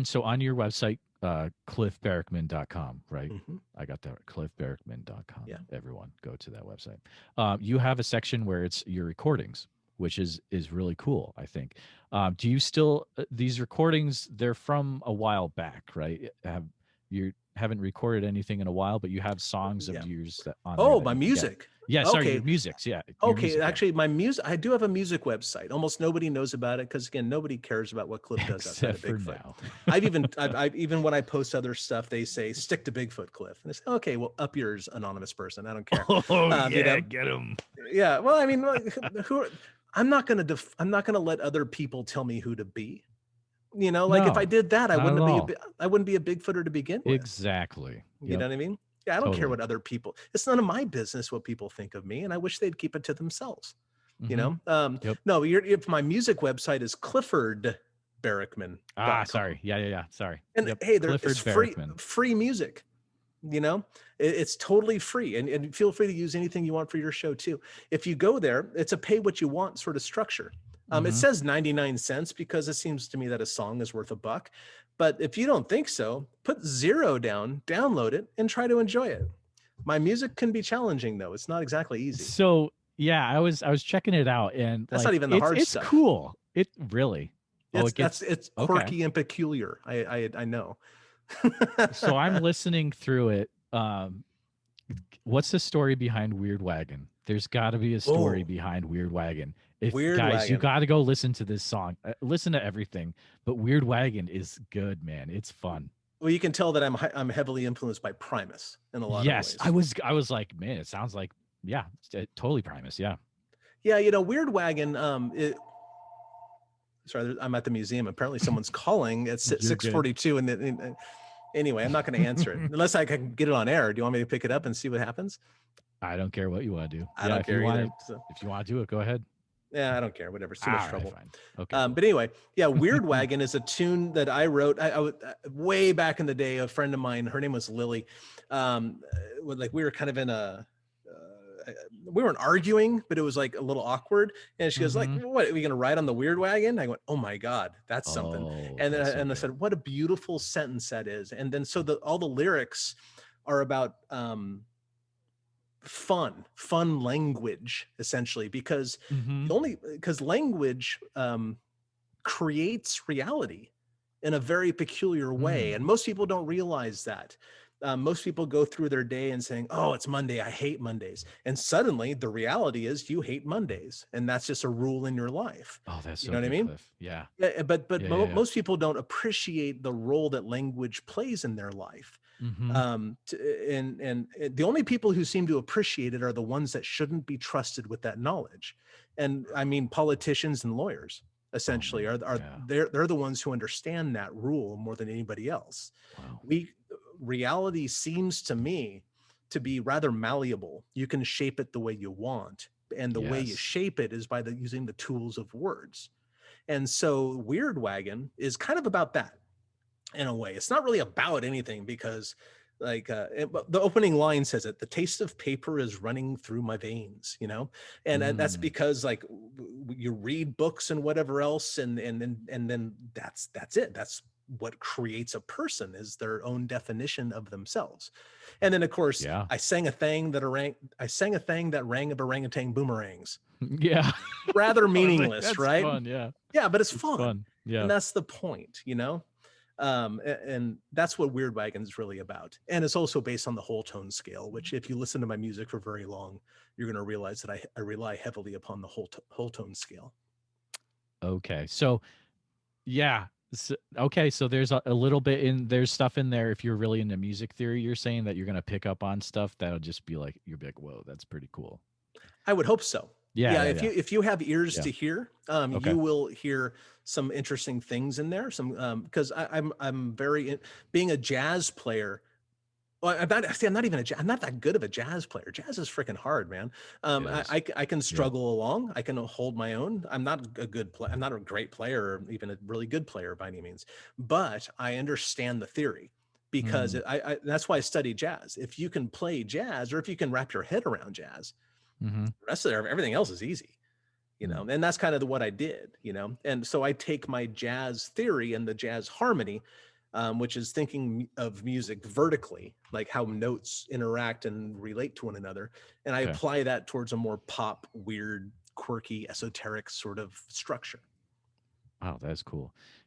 so on your website, cliffbarackman.com, right? Mm-hmm. I got that. Cliffbarackman.com. Yeah. Everyone go to that website. You have a section where it's your recordings, which is really cool, I think. Do you still these recordings? They're from a while back, right? You haven't recorded anything in a while, but you have songs of Yeah. yours that on there Oh, that my you can get. music. Yeah, sorry, your Okay. musics. Yeah, your Okay. music. Yeah, Actually, my music, I do have a music website. Almost nobody knows about it because, again, nobody cares about what Cliff does outside except of for Bigfoot. now. I've even when I post other stuff, they say stick to Bigfoot, Cliff, and I say, okay, well, up yours, anonymous person. I don't care. Oh You yeah, know, get them. yeah. Well, I mean, who? I'm not gonna I'm not gonna let other people tell me who to be. You know, like if I No, did that, not at all. I wouldn't be a Bigfooter to begin with. Exactly. You Yep. know what I mean? Yeah, I don't care Totally. what other people. It's none of my business what people think of me, and I wish they'd keep it to themselves. You Mm-hmm. know? Yep. No, if my music website is cliffordbarackman.com. Sorry. Sorry. And Yep. hey, it's Clifford Barackman. free music. You know, it's totally free, and feel free to use anything you want for your show too. If you go there, it's a pay what you want sort of structure. It Mm-hmm. says 99 cents because it seems to me that a song is worth $1. But if you don't think so, put 0 down, download it, and try to enjoy it. My music can be challenging though; it's not exactly easy. So yeah, I was checking it out, and That's not like even the hard it's stuff. cool. It really. Oh, it gets It's okay. quirky and peculiar. I know. So I'm listening through it. What's the story behind Weird Wagon? There's got to be a story Oh, behind Weird Wagon. If Weird guys, you Wagon. got to go listen to this song. Listen to everything, but Weird Wagon is good, man. It's fun. Well, you can tell that I'm heavily influenced by Primus in a lot of Yes, I ways. was I was like, man, it sounds like yeah, totally Primus. Yeah. Yeah, Weird Wagon. Sorry, I'm at the museum. Apparently, someone's calling at You're good. 6:42, and anyway, I'm not going to answer it unless I can get it on air. Do you want me to pick it up and see what happens? I don't care what you want to do. I Yeah, don't if you care want either. to, So, if you want to do it, go ahead. yeah, I don't care. Whatever. It's too much All right, trouble. fine. Okay, cool. But anyway, yeah, Weird Wagon is a tune that I wrote. Way back in the day. A friend of mine, her name was Lily. Like we were kind of in a. We weren't arguing, but it was like a little awkward. And she goes, "Like, Mm-hmm. what? Are we gonna ride on the Weird Wagon?" I went, "Oh my god, that's something." Oh, And then that's so I good. said, "What a beautiful sentence that is." And then so all the lyrics are about fun language essentially because Mm-hmm. language creates reality in a very peculiar way. Mm. And most people don't realize that. Most people go through their day and saying, oh, it's Monday. I hate Mondays. And suddenly the reality is you hate Mondays. And that's just a rule in your life. Oh, that's You so know what I good, mean? Cliff. Yeah. Yeah. Most people don't appreciate the role that language plays in their life. Mm-hmm. And the only people who seem to appreciate it are the ones that shouldn't be trusted with that knowledge. And I mean, politicians and lawyers Oh essentially man. are Yeah. they're the ones who understand that rule more than anybody else. Wow. Reality seems to me to be rather malleable. You can shape it the way you want, and the way you Yes. shape it is by using the tools of words. And so Weird Wagon is kind of about that in a way. It's not really about anything because the opening line says it, the taste of paper is running through my veins, and that's Mm. because like you read books and whatever else, and then that's it. That's what creates a person, is their own definition of themselves. And then of course Yeah. I sang a thing that rang of orangutan boomerangs. Yeah. Rather I was like, meaningless, that's right? fun. Yeah. Yeah, but it's It's fun. fun. And Yeah. that's the point. And that's what Weird Wagon is really about. And it's also based on the whole tone scale, which if you listen to my music for very long, you're going to realize that I rely heavily upon the whole tone scale. Okay. So yeah. Okay. So there's a little bit there's stuff in there. If you're really into music theory, you're saying that you're gonna pick up on stuff that'll just be like you'll be like, whoa, that's pretty cool. I would hope so. Yeah. Yeah, Yeah. Yeah. if you have ears Yeah. to hear, Okay. you will hear some interesting things in there. Some because I'm very being a jazz player. Well, I'm not that good of a jazz player. Jazz is freaking hard, man. It is. I can Yeah. struggle along. I can hold my own. I'm not a good player. I'm not a great player, or even a really good player by any means. But I understand the theory because Mm. that's why I study jazz. If you can play jazz, or if you can wrap your head around jazz, Mm-hmm. the rest of everything else is easy. you know, and that's kind of what I did, you know. And so I take my jazz theory and the jazz harmony, which is thinking of music vertically, like how notes interact and relate to one another, and I Okay. apply that towards a more pop, weird, quirky, esoteric sort of structure. Wow, that's cool.